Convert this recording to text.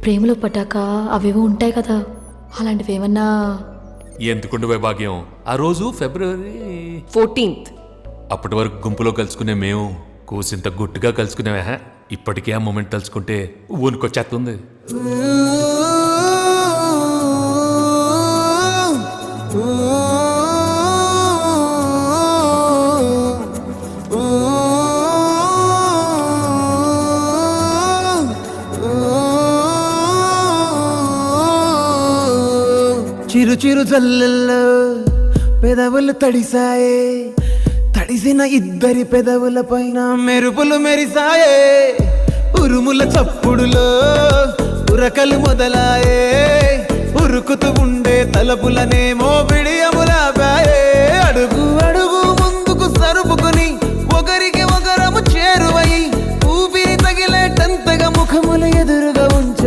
ప్రేమలో పడ్డాక అవేవో ఉంటాయి కదా, అలాంటివి ఏమన్నా? ఎందుకుండే భాగ్యం, ఆ రోజు ఫిబ్రవరి 14th. అప్పటి వరకు గుంపులో కలుసుకునే మేము కూసింత గుట్టుగా కలుసుకునేవా. ఇప్పటికే ఆ మూమెంట్ తలుచుకుంటే ఊనుకొచ్చేస్తుంది. చిరు చిరు జల్లెల్లో పెదవులు తడిసాయే, తడిసిన ఇద్దరి పెదవుల పైన మెరుపులు మెరిసాయే. ఉరుముల చప్పుడులో ఉరకలు మొదలాయే, ఉరుకుతూ ఉండే తలపులనేమో విడియ